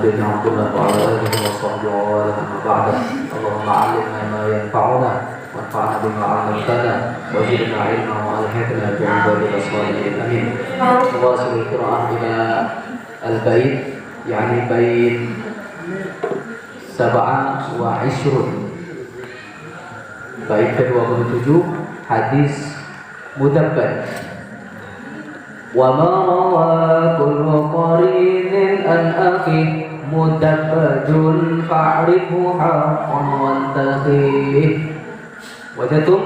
بن عبد الله وعلى آله وصحبه ومن بعده. اللهم علمنا ما ينفعنا وانفعنا بما علمتنا وزدنا علما وألهمنا بعبادك الصالحين آمين. نواصل القراءة إلى البيت يعني بيت 27. Bait ke-27 hadis mudabbaj. Wa ma rawa kullu qarinin an akhi mudabbajun fa'rifu haqqan wantahi. Wajatum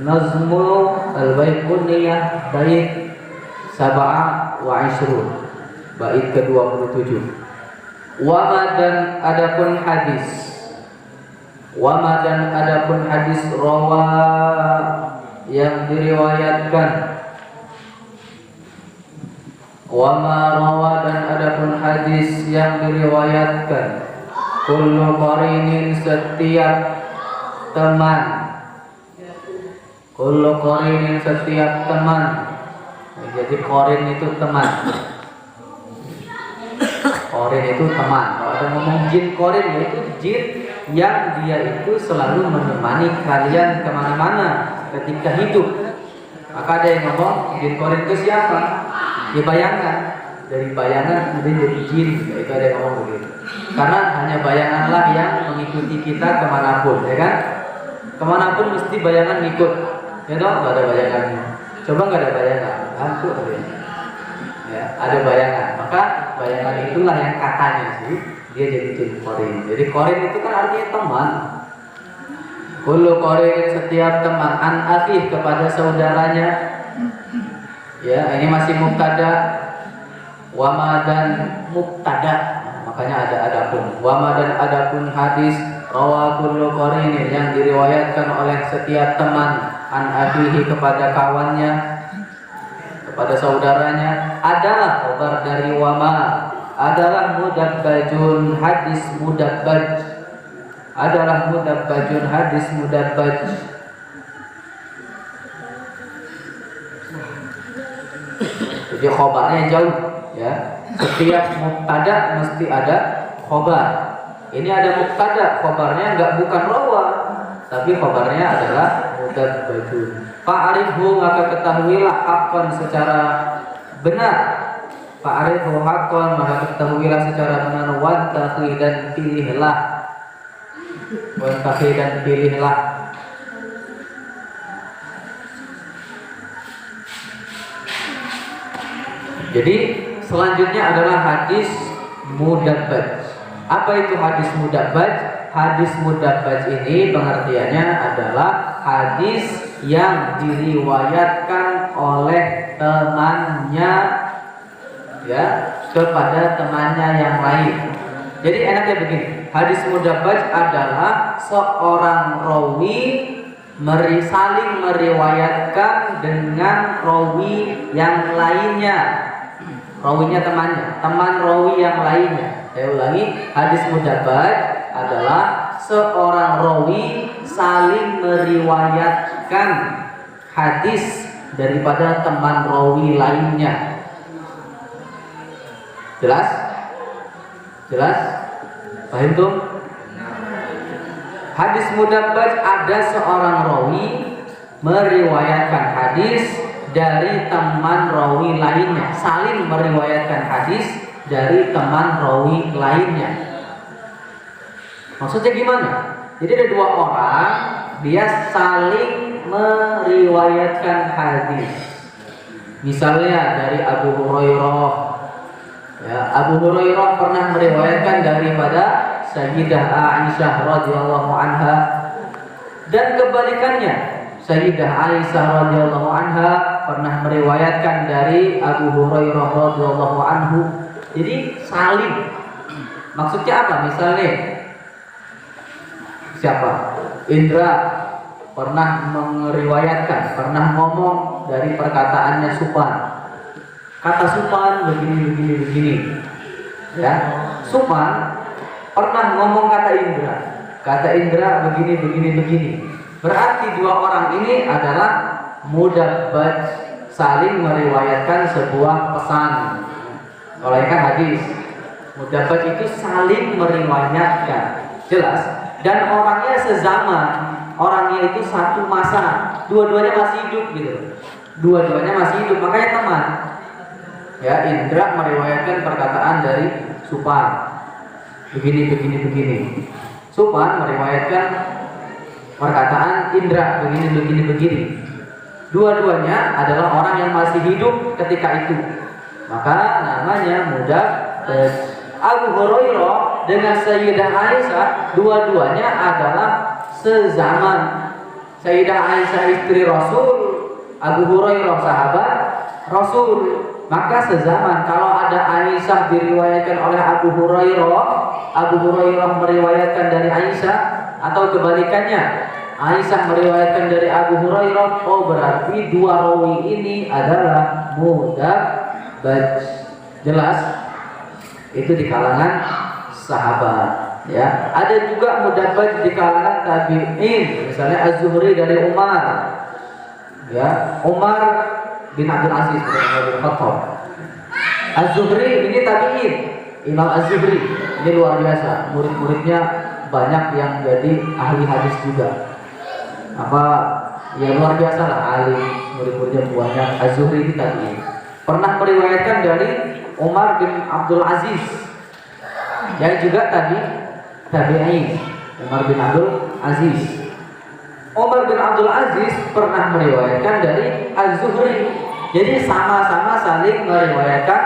nazmu al-bait kunniyah bait 27, bait ke-27. Wa dan adapun hadis, wama dan adapun hadis rawa yang diriwayatkan, wama rawa dan adapun hadis yang diriwayatkan, kullu qarinin setiap teman, kullu qarinin setiap teman. Jadi qarin itu teman, qarin itu teman. Kalau ada ngomong jin qarin, yaitu jin yang dia itu selalu menemani kalian kemana-mana ketika hidup. Maka ada yang ngomong jin qarin itu siapa? Ya bayangan. Dari bayangan kemudian jadi jin. Itu ada yang ngomong begitu. Karena hanya bayanganlah yang mengikuti kita kemanapun, ya kan? Kemanapun mesti bayangan ngikut. Ya toh, nggak ada bayangannya. Coba nggak ada bayangan, hantu ya. Ada bayangan. Maka bayangan itulah yang katanya sih dia jadi jin qarin. Jadi qarin itu kan artinya teman. Kullu qarin setiap teman, an akhi kepada saudaranya. Ya, ini masih mubtada. Wama dan mubtada. Makanya ada adapun. Wama dan adapun hadis rawa kullu qarin yang diriwayatkan oleh setiap teman an akhihi kepada kawannya, kepada saudaranya, adalah kabar dari wama, adalah mudabbajun hadis mudabbaj, adalah mudabbajun hadis mudabbaj. Jadi khobarnya jauh, ya. Setiap mubtada mesti ada khobar. Ini ada mubtada, khobarnya bukan rawa, tapi khobarnya adalah mudabbajun. Fa'arifhu maka ketahuilah haqqan secara benar. Fa'arifhu haqqan maka ketahuilah secara benar. Wantahi dan pilihlah. Wantahi dan pilihlah. Jadi selanjutnya adalah hadis mudabbaj. Apa itu hadis mudabbaj? Hadis mudabbaj ini pengertiannya adalah hadis yang diriwayatkan oleh temannya, ya, kepada temannya yang lain. Jadi enaknya begini, hadis mudabbaj adalah seorang rawi saling meriwayatkan dengan rawi yang lainnya. Rawinya temannya, teman rawi yang lainnya. Saya ulangi, hadis mudabbaj adalah seorang rawi saling meriwayatkan hadis daripada teman rawi lainnya. Jelas? Jelas? Paham tuh? Hadis mudabbaj ada seorang rawi meriwayatkan hadis dari teman rawi lainnya, saling meriwayatkan hadis dari teman rawi lainnya. Maksudnya gimana? Jadi ada dua orang, dia saling meriwayatkan hadis. Misalnya dari Abu Hurairah, ya, Abu Hurairah pernah meriwayatkan daripada Sayyidah Aisyah radhiyallahu anha, dan kebalikannya, Sayyidah Aisyah radhiyallahu anha pernah meriwayatkan dari Abu Hurairah radhiyallahu anhu. Jadi saling. Maksudnya apa? Misalnya siapa? Indra pernah meriwayatkan, pernah ngomong dari perkataannya Supan. Kata Supan begini. Ya. Supan pernah ngomong kata Indra. Kata Indra begini. Berarti dua orang ini adalah mudabbaj, saling meriwayatkan sebuah pesan. Kalau ini kan hadis. Mudabbaj itu saling meriwayatkan, jelas. Dan orangnya sezaman, orangnya itu satu masa, dua-duanya masih hidup gitu. Dua-duanya masih hidup, makanya teman. Ya, Indra meriwayatkan perkataan dari Supan. Begini. Supan meriwayatkan perkataan Indra begini. Dua-duanya adalah orang yang masih hidup ketika itu. Maka namanya Mudabbaj. Abu Hurairah dengan Sayyidah Aisyah dua-duanya adalah sezaman. Sayyidah Aisyah istri Rasul, Abu Hurairah sahabat Rasul, maka sezaman. Kalau ada Aisyah diriwayatkan oleh Abu Hurairah meriwayatkan dari Aisyah, atau kebalikannya, Aisyah meriwayatkan dari Abu Hurairah, oh berarti dua rawi ini adalah Mudabbaj. Jelas? Itu di kalangan sahabat, ya. Ada juga Mudabbaj di kalangan tabi'in, misalnya Az-Zuhri dari Umar, ya, Umar bin Abdul Aziz bin Khattab. Az-Zuhri ini tabi'in, Imam Az-Zuhri ini luar biasa, murid-muridnya banyak yang jadi ahli hadis juga. Ya luar biasa lah, ahli murid-muridnya banyak. Az-Zuhri ini tabi'in, pernah meriwayatkan dari Umar bin Abdul Aziz yang juga tabi'in. Umar bin Abdul Aziz. Umar bin Abdul Aziz pernah meriwayatkan dari Az-Zuhri. Jadi sama-sama saling meriwayatkan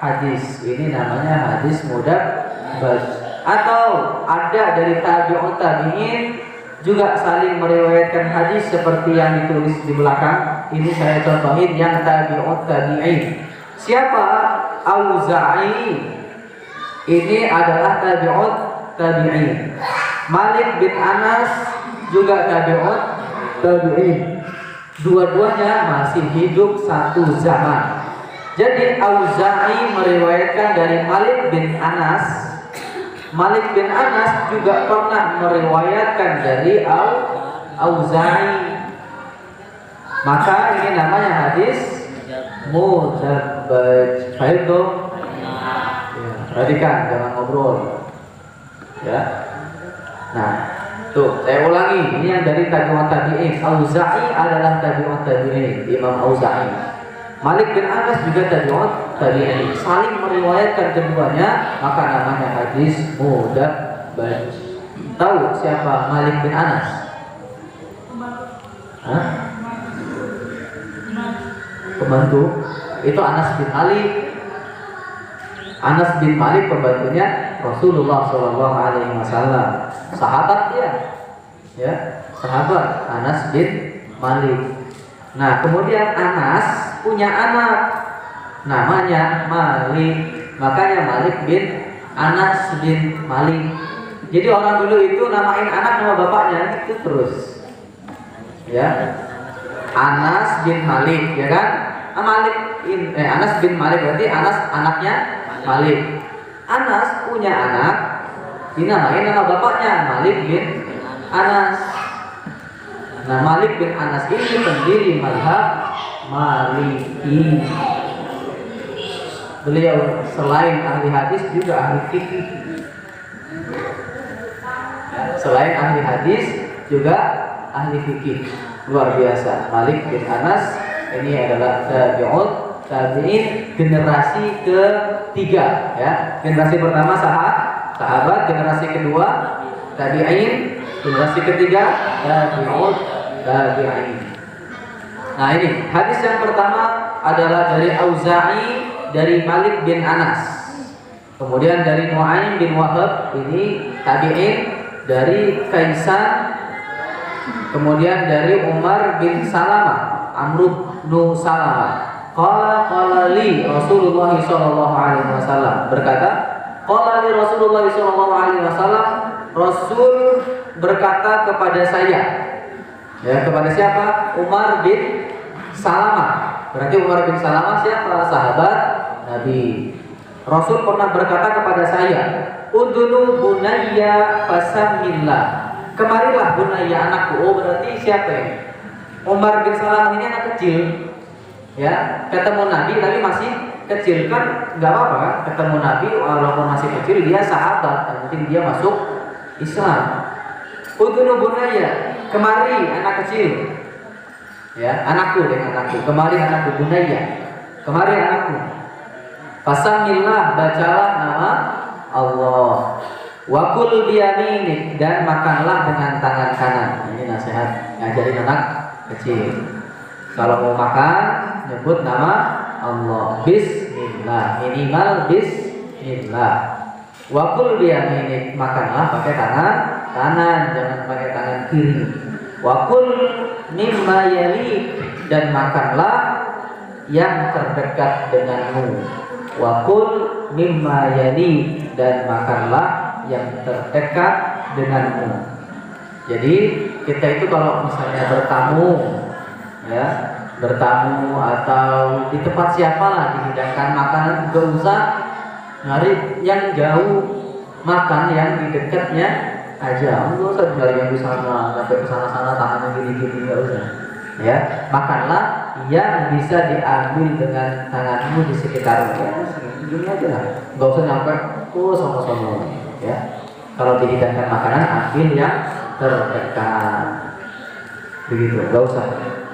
hadis. Ini namanya hadis Mudabbaj. Atau ada dari tabi'in juga saling meriwayatkan hadis seperti yang ditulis di belakang. Ini saya contohin yang tabi'in. Siapa? Auza'i. Ini adalah tabi'in. Malik bin Anas juga tabi'in. Dua-duanya masih hidup satu zaman. Jadi Auza'i meriwayatkan dari Malik bin Anas. Malik bin Anas juga pernah meriwayatkan dari Auza'i. Maka ini namanya hadis Mudabbaj. Baik tuh. Ya, perhatikan, jangan ngobrol. Ya. Nah, tuh saya ulangi. Ini yang dari tabi'in. Auza'i adalah tabi'in, Imam Auza'i. Malik bin Anas juga tabi'in. Saling meriwayatkan keduanya, maka namanya hadis Mudabbaj. Tahu siapa Malik bin Anas? Hah? Pembantu itu Anas bin Malik. Anas bin Malik pembantunya Rasulullah SAW. Sahabat dia, ya, sahabat Anas bin Malik. Nah, kemudian Anas punya anak namanya Malik. Makanya Malik bin Anas bin Malik. Jadi orang dulu itu namain anak nama bapaknya itu terus. Ya. Anas bin Malik, ya kan? Anas bin Malik berarti Anas anaknya Malik. Anas punya anak, dinamain nama bapaknya Malik bin Anas. Nah, Malik bin Anas ini pendiri mazhab Maliki. Beliau selain ahli hadis juga ahli fikih. Selain ahli hadis juga ahli fikih. Luar biasa. Malik bin Anas ini adalah tabi'in generasi ketiga, ya. Generasi pertama sahabat, generasi kedua tabi'in, generasi ketiga tabi'in. Nah, ini hadis yang pertama adalah dari Auza'i dari Malik bin Anas. Kemudian dari Nu'aim bin Wahab, ini tabi'in, dari Kaisan. Kemudian dari Umar bin Salamah, Amr bin Salamah. Qala li Rasulullah sallallahu alaihi wasallam, berkata, qala li Rasulullah sallallahu alaihi wasallam, Rasul berkata kepada saya. Ya, kepada siapa? Umar bin Salamah. Berarti Umar bin Salamah siapa? Sahabat Nabi. Rasul pernah berkata kepada saya, udunu bunayya fasamillah. Kemarilah bunayya, anakku. Oh, berarti siapa ini? Umar bin Salamah ini anak kecil. Ya, ketemu Nabi masih kecil kan nggak apa-apa kan, ketemu Nabi walaupun masih kecil dia sahabat, yang penting dia masuk Islam. Udhunu bunayya, kemari anak kecil. Ya, anakku, kemari anakku, bunayya, kemari anakku. Fasamillah, bacalah nama Allah. Wa kul biyaminik, dan makanlah dengan tangan kanan. Ini nasihat ngajarin anak kecil. Kalau mau makan, nyebut nama Allah. Bismillah, minimal bismillah. Wa kul biyaminik, makanlah pakai tangan kanan, jangan pakai tangan kiri. Wa kul mimma yali, dan makanlah yang terdekat denganmu. Wa kul mimma yali, dan makanlah yang terdekat denganmu. Jadi kita itu kalau misalnya bertamu atau di tempat siapalah dihidangkan makanan, gak usah nyari yang jauh, makan yang di dekatnya aja. Enggak usah nyari yang di sana, sampai ke sana tangannya gini-gini, enggak usah. Ya, makanlah yang bisa diambil dengan tanganmu di sekitarmu. Gini aja lah, enggak usah nyampe sono-sono. Ya, kalau dihidangkan makanan ambil yang terdekat. Begitu, enggak usah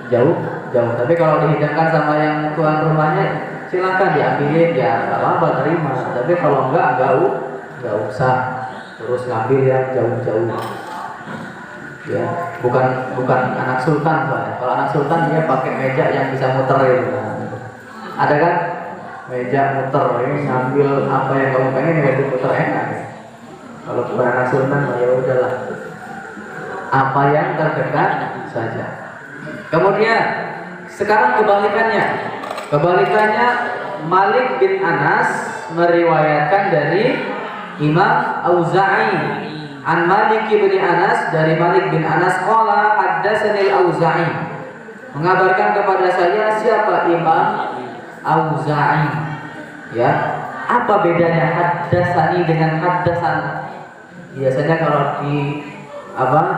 jauh. Tapi kalau dihidangkan sama yang tuan rumahnya, silakan diambilin, ya enggak apa-apa, terima. Tapi kalau enggak usah terus ngambil yang jauh-jauh. Ya, bukan anak sultan soalnya. Kalau anak sultan dia pakai meja yang bisa muter itu. Ada kan? Meja muter, ini ngambil apa yang kamu pengen ya diputer enak. Kalau bukan anak sultan, ya udahlah. Apa yang terdekat saja. Kemudian sekarang kebalikannya Malik bin Anas meriwayatkan dari Imam Auza'i. An Malik bin Anas, dari Malik bin Anas, qala haddatsani Auza'i, mengabarkan kepada saya siapa Imam Auza'i. Ya, apa bedanya haddatsani dengan haddasan? Biasanya kalau di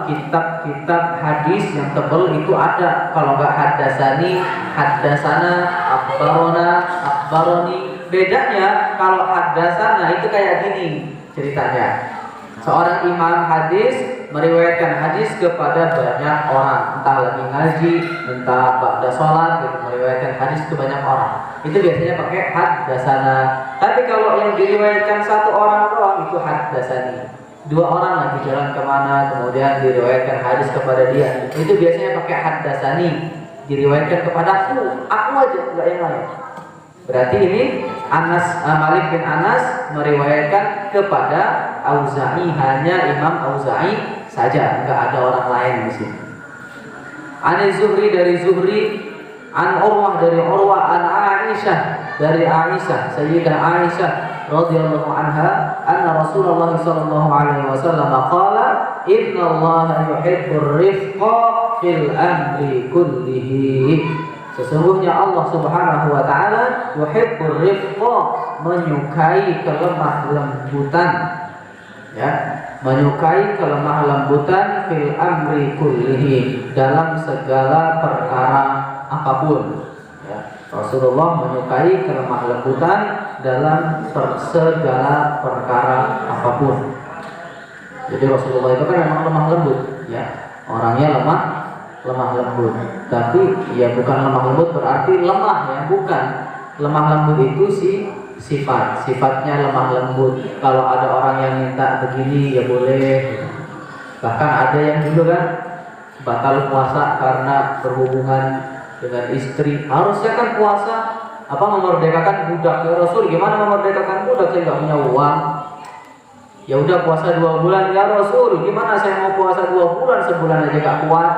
kitab-kitab hadis yang tebal itu ada, kalau enggak haddatsani, haddasana, akhbaroni. Bedanya kalau haddatsana itu kayak gini ceritanya. Seorang imam hadis meriwayatkan hadis kepada banyak orang, entah lagi ngaji, entah ba'da sholat, gitu, meriwayatkan hadis ke banyak orang. Itu biasanya pakai haddatsana. Tapi kalau yang diriwayatkan satu orang doang itu haddatsani. Dua orang lagi jalan kemana, kemudian diriwayatkan hadis kepada dia, itu biasanya pakai haddatsani, diriwayatkan kepada aku aja, enggak yang lain. Berarti ini Malik bin Anas meriwayatkan kepada Auza'i, hanya Imam Auza'i saja, enggak ada orang lain di sini. An Zuhri, dari Zuhri, an Urwah, dari Urwah, an Aisyah, dari Aisyah, Sayyidah Aisyah radhiyallahu anha, anna Rasulullah sallallahu alaihi wasallam qala, innallaha yuhibbur rifqa fil amri kullihi. Sesungguhnya Allah Subhanahu wa taala yuhibbur rifqa, menyukai kelemah lembutan. Ya, menyukai kelemah lembutan fil amri kullihi, dalam segala perkara apapun. Ya, Rasulullah menyukai kelemah lembutan dalam segala perkara apapun. Jadi Rasulullah itu kan memang lemah lembut, ya. Orangnya lemah lembut. Tapi ya bukan lemah lembut berarti lemah, ya, bukan. Lemah lembut itu sifatnya lemah lembut. Kalau ada orang yang minta begini ya boleh. Bahkan ada yang dulu kan batal puasa karena berhubungan dengan istri. Harusnya kan puasa memerdekakan budak. Ya Rasul, gimana memerdekakan budak, saya nggak punya uang. Ya udah puasa 2 bulan. Ya Rasul, gimana saya mau puasa 2 bulan, sebulan aja gak kuat.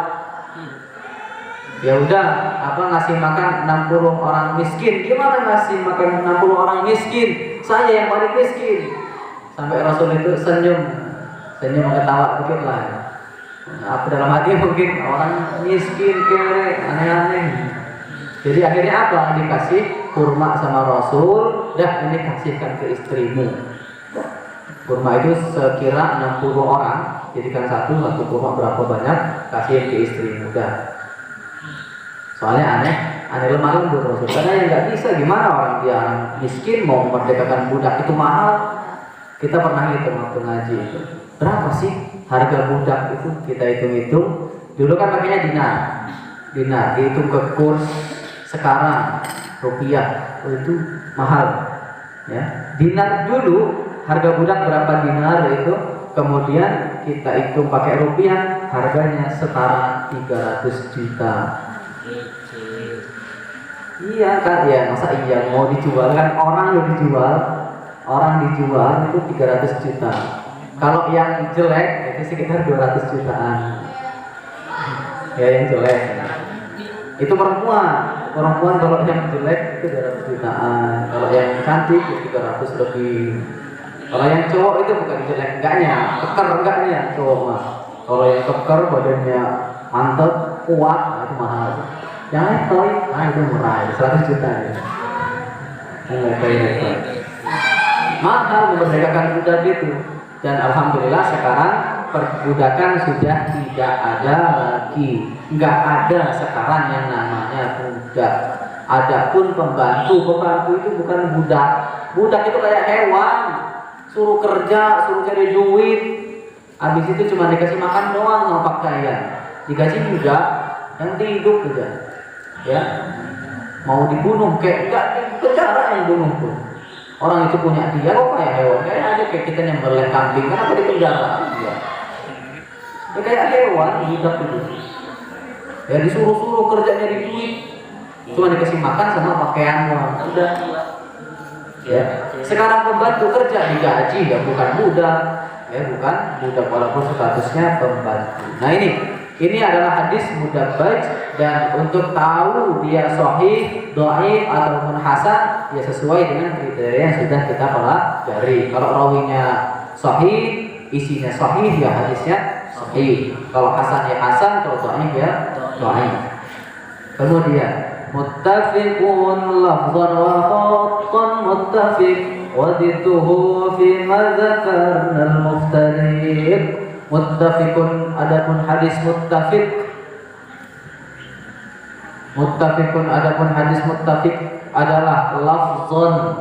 Ya udah ngasih makan 60 orang miskin. Gimana ngasih makan 60 orang miskin? Saya yang paling miskin. Sampai Rasul itu senyum ketawa dikit lah. Dalam hati mungkin orang miskin kere aneh-aneh. Jadi akhirnya dikasih kurma sama Rasul. Dah, ini kasihkan ke istrimu. Kurma itu sekira 60 orang. Jadikan satu kurma berapa banyak, kasih ke istrimu. Dah. Soalnya ada lemah lembut Rasul. Karena yang nggak bisa gimana orang dia miskin mau memerdekakan budak itu mahal. Kita pernah hitung waktu ngaji itu. Berapa sih harga budak itu? Kita hitung-hitung. Dulu kan makanya dinar dihitung ke kurs sekarang rupiah, itu mahal. Ya, dinar dulu harga budak berapa dinar itu, kemudian kita hitung pakai rupiah, harganya setara 300 juta. Iya kan, ya masa iya mau dijual kan, orang dijual itu 300 juta. Kalau yang jelek itu sekitar 200 jutaan. Ya yang jelek. Itu perempuan kalau yang jelek itu 200 jutaan. Kalau yang cantik itu 300 lebih. Kalau yang cowok itu bukan jelek enggaknya, keker enggaknya cowok mah. Kalau yang keker badannya mantep, kuat, nah itu mahal. Yang letoy, itu murah, 100 juta ya. Yang letoy. Mahal memerdekakan budak itu. Dan alhamdulillah sekarang perbudakan sudah tidak ada lagi. Enggak ada sekarang yang namanya budak. Adapun pembantu itu bukan budak. Budak itu kayak hewan. Suruh kerja, suruh cari duit. Habis itu cuma dikasih makan doang sama pakaian. Dikasih juga yang hidup aja. Ya. Mau dibunuh kayak enggak penjara yang bunuh tuh. Orang itu punya dia kok kayak hewan. Kayak aja kayak kita nyembelih kambing, kenapa di penjara dia? Ya kayak hewan budak itu. Ya disuruh-suruh kerjanya di duit. Cuma dikasih makan sama pakaian doang. Udah. Ya. Sekarang pembantu kerja digaji ya bukan budak. Ya bukan budak walaupun statusnya pembantu. Nah ini adalah hadis mudabbaj, dan untuk tahu dia sahih, dhaif ataupun hasan ya sesuai dengan kriteria yang sudah kita pelajari. Kalau rawinya sahih, isinya sahih ya hadisnya sahih. Kalau hasan ya hasan, kalau dhaif ya dhaif. Kemudian muttafiqun lafzan wa khattan muttafiq wa dituhu fi ma dzakarna al-muftariq. Muttafiqun, adapun hadis muttafiqun adapun hadis muttafiq adalah lafzon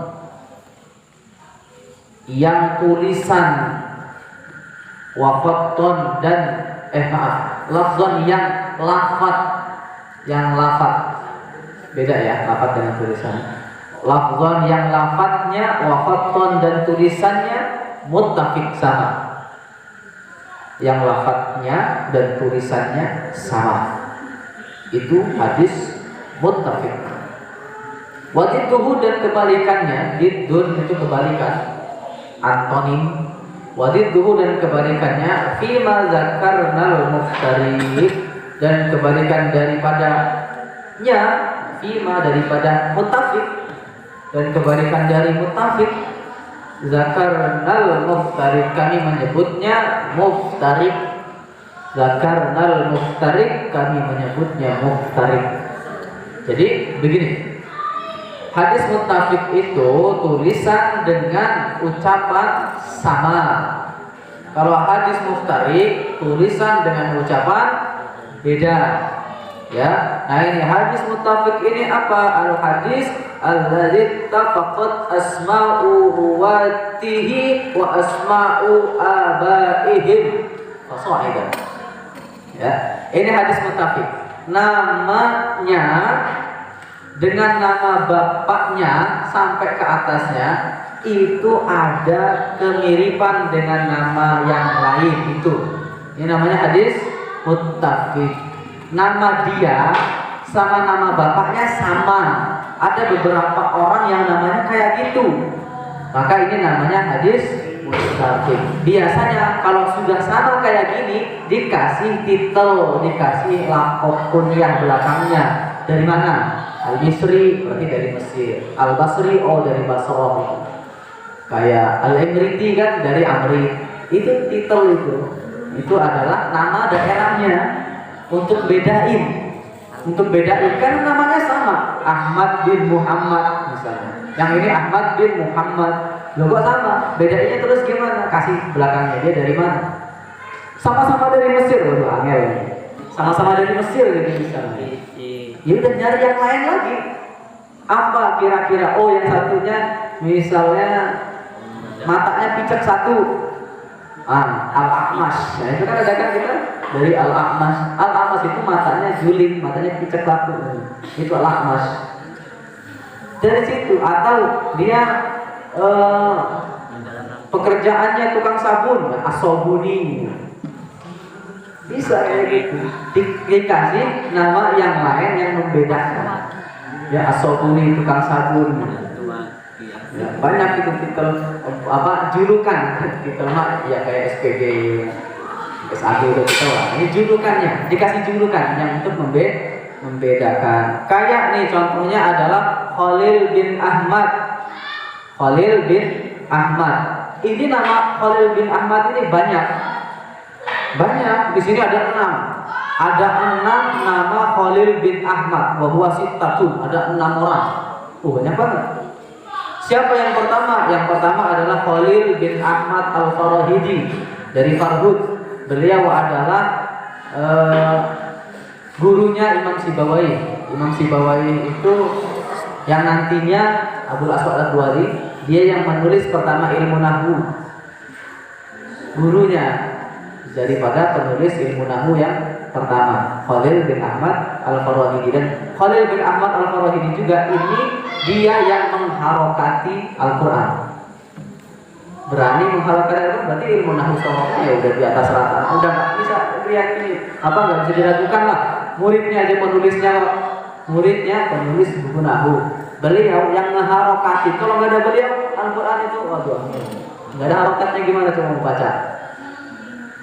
yang tulisan, wa khatton dan lafzon yang lafat beda ya, lafat dengan tulisan. Lafzon yang lafadznya, wa khatton dan tulisannya muttafiq sama. Yang lafadznya dan tulisannya sama, itu hadis muttafiq. Wadidduhu dan kebalikannya, diddun itu kebalikan, antonim. Wadidduhu dan kebalikannya, fima zakarnal muftariq, dan kebalikan daripadanya, fima daripada muttafiq, dan kebalikan dari muttafiq. Zakarnal muftariq, kami menyebutnya muftariq. Zakarnal muftariq, kami menyebutnya muftariq. Jadi begini, hadis muttafiq itu tulisan dengan ucapan sama. Kalau hadis muftariq tulisan dengan ucapan beda. Ya, nah ini hadis muttafiq ini apa? Al hadis alladzi tafaqat asma'u ruwatihi wa asma'u abaihim fasahidan. Ya, ini hadis muttafiq. Namanya dengan nama bapaknya sampai ke atasnya itu ada kemiripan dengan nama yang lain itu. Ini namanya hadis muttafiq. Nama dia sama nama bapaknya sama. Ada beberapa orang yang namanya kayak gitu. Maka ini namanya hadis muttafiq. Biasanya kalau sudah sama kayak gini dikasih titel, dikasih laqab kunyah belakangnya. Dari mana? Al-Misri berarti dari Mesir. Al-Basri dari Basrah. Kayak Al-Imriti kan dari Amri. Itu titel itu. Itu adalah nama daerahnya. Untuk bedain kan namanya sama, Ahmad bin Muhammad misalnya. Yang ini Ahmad bin Muhammad, loh kok sama? Bedainnya terus gimana? Kasih belakangnya dia dari mana? Sama-sama dari Mesir loh, angel. Sama-sama dari Mesir gitu misalnya. Ya udah nyari yang lain lagi. Apa kira-kira? Oh, yang satunya misalnya matanya picek satu. Al-A'mash. Nah, itu kan ada kan kita dari Al-A'mash. Al-A'mash itu matanya juling, matanya picek satu. Itu Al-A'mash. Dari situ, atau dia pekerjaannya tukang sabun, asobuni. Bisa kayak gitu. Dikasih nama yang lain yang membedakan. Ya, asobuni, tukang sabun. Ya, banyak itu titel julukan titel mak ya kayak SPG, S1 udah kita lah. Ini julukannya, dikasih julukan yang untuk membedakan. Kayak nih contohnya adalah Khalil bin Ahmad. Khalil bin Ahmad. Ini nama Khalil bin Ahmad ini banyak. Di sini ada 6. Ada 6 nama Khalil bin Ahmad. Wa huwa sittatun. Ada 6 orang. Banyak banget. Siapa yang pertama? Yang pertama adalah Khalil bin Ahmad Al-Farahidi dari Farhud. Beliau adalah gurunya Imam Sibawahi. Imam Sibawahi itu yang nantinya Abul Aswad Ad-Duali, dia yang menulis pertama ilmu nahwu. Gurunya daripada penulis ilmu nahwu yang pertama, Khalil bin Ahmad Al-Farahidi. Dan Khalil bin Ahmad Al-Farahidi juga ini dia yang mengharokati Al-Quran. Berani mengharokati Al-Quran, berarti ilmu nahwu sorohnya ya udah di atas rata. Udah nggak bisa diyakini, nggak bisa diragukan lah. Muridnya aja muridnya penulis buku nahwu. Beliau yang mengharokati. Kalau nggak ada beliau, Al-Quran itu waduh, nggak ada harokatnya gimana coba membaca.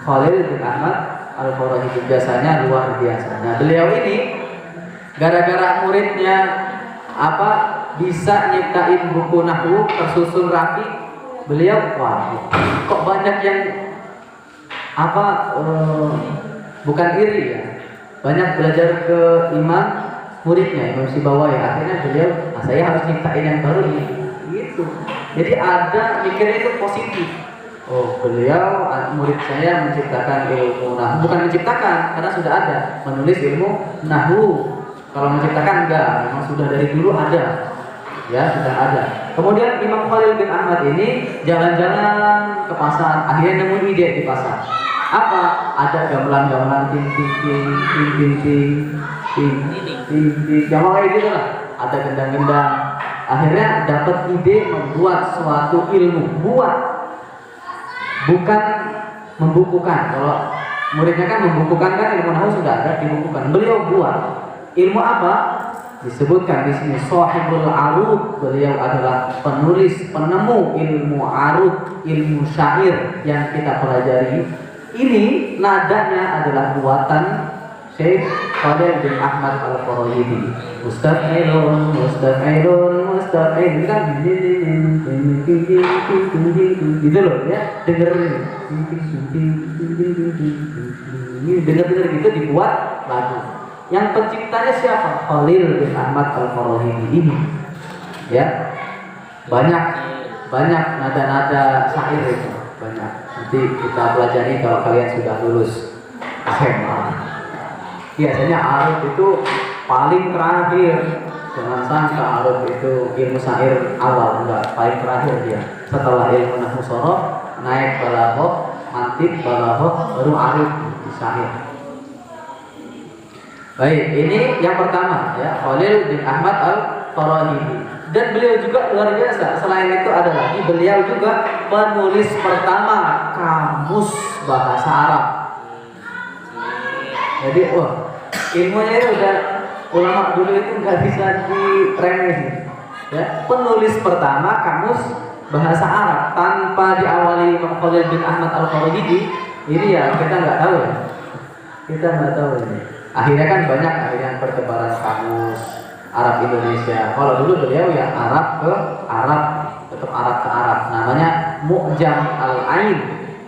Khalil bin Ahmad Al-Farahidi biasanya luar biasa. Nah, beliau ini gara-gara muridnya bisa nyiptain buku nahwu tersusun rapi, beliau kok banyak yang bukan iri ya, banyak belajar ke imam muridnya Imam Sibawahi. Akhirnya beliau saya harus nyiptain yang baru gitu. Jadi ada mikirnya itu positif. Beliau murid saya menciptakan ilmu nahwu, bukan menciptakan karena sudah ada, menulis ilmu nahwu. Kalau menciptakan enggak, memang sudah dari dulu ada. Ya, sudah ada. Kemudian Imam Khalil bin Ahmad ini jalan-jalan ke pasar, akhirnya nemu ide di pasar. Apa? Ada gamelan-gamelan ting gamelan kayak gitu lah. Ada gendang-gendang. Akhirnya dapat ide membuat suatu ilmu, bukan membukukan. Kalau muridnya kan membukukan, kan ilmu nahwu sudah ada dibukukan. Beliau buat ilmu apa? Disebutkan di sini Shahibul Arud. Beliau adalah penemu ilmu arud, ilmu syair yang kita pelajari. Ini nadanya adalah buatan Syekh Khalil bin Ahmad Al-Farahidi. Mustaf'ilun ini kan gitu loh ya, dengerin dengar gitu dibuat lagu. Yang penciptanya siapa? Khalil bin Ahmad Al-Farahidi ini. Ya, banyak nada-nada syair itu, banyak. Nanti kita pelajari kalau kalian sudah lulus SMA. Biasanya arud itu paling terakhir. Jangan sangka arud itu ilmu syair awal, enggak, paling terakhir dia. Setelah ilmu nahwu shoroh, naik balaghah, mantiq, balaghah, baru arud syair. Baik, ini yang pertama ya, Khalil bin Ahmad Al-Farahidi. Dan beliau juga luar biasa. Selain itu ada lagi, beliau juga penulis pertama kamus bahasa Arab. Jadi ilmunya itu udah, ulama dulu itu nggak bisa diremehin. Ya, penulis pertama kamus bahasa Arab tanpa diawali Imam Khalil bin Ahmad Al-Farahidi. Ini ya kita nggak tahu ya. Kita nggak tahu ini. Akhirnya kan banyak akhirnya pertebaran kamus Arab Indonesia. Kalau dulu beliau ya Arab ke Arab, tetap Arab ke Arab. Namanya Mu'jam Al-Ain,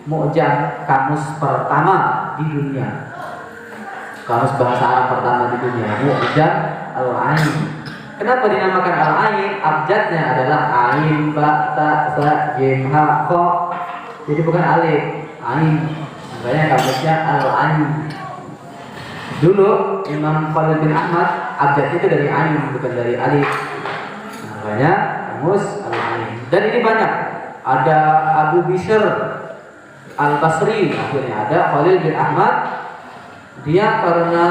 Mu'jam kamus pertama di dunia. Kamus bahasa Arab pertama di dunia, Mu'jam Al-Ain. Kenapa dinamakan Al-Ain? Abjadnya adalah Ain, Ba, Ta, Sa, Jim, Ha, Kho. Jadi bukan alif, Ain. Makanya kamusnya Al-Ain. Dulu Imam Khalil bin Ahmad abjad itu dari ain bukan dari alif. Makanya Mus al-ain. Dan ini banyak. Ada Abu Bishr Al-Basri, akhirnya ada Khalil bin Ahmad. Dia karena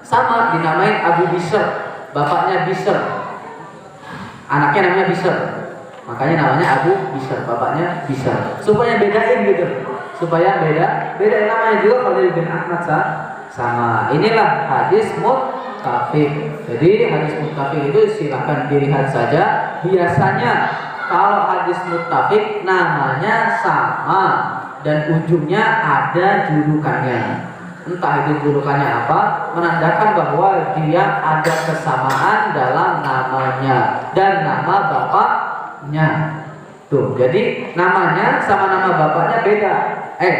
sama dinamain Abu Bishr, bapaknya Bishr, anaknya namanya Bishr, makanya namanya Abu Bishr, bapaknya Bishr. Supaya bedain gitu, supaya beda namanya juga Khalil bin Ahmad sama. Inilah hadis muttafaq. Jadi hadis muttafaq itu silakan dilihat saja. Biasanya kalau hadis muttafaq namanya sama dan ujungnya ada julukannya. Entah itu julukannya apa, menandakan bahwa dia ada kesamaan dalam namanya dan nama bapaknya. Tuh, jadi namanya sama nama bapaknya beda.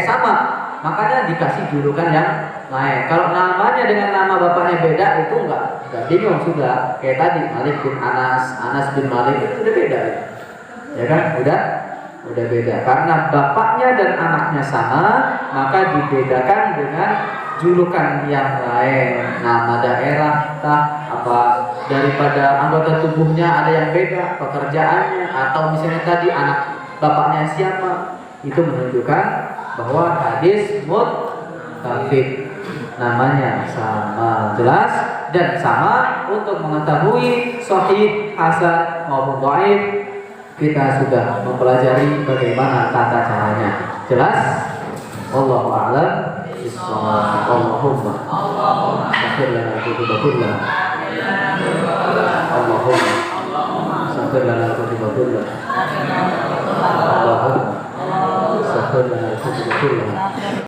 Sama, makanya dikasih julukan yang lain. Kalau namanya dengan nama bapaknya beda itu enggak bingung sudah. Kayak tadi Malik bin Anas, Anas bin Malik itu udah beda. Ya kan? Udah beda. Karena bapaknya dan anaknya sama, maka dibedakan dengan julukan yang lain. Nama daerah, apa daripada anggota tubuhnya ada yang beda, pekerjaannya, atau misalnya tadi anak bapaknya siapa, itu menunjukkan bahwa hadis muttafaq, namanya sama, jelas dan sama. Untuk mengetahui sahih, hasan maupun dhaif, kita sudah mempelajari bagaimana tata caranya. Jelas? Wallahu a'lam bishawab. Allahumma saghfir lana dzunuba kullaha. Allahumma saghfir lana dzunuba kullaha. Allahumma saghfir lana dzunuba kullaha.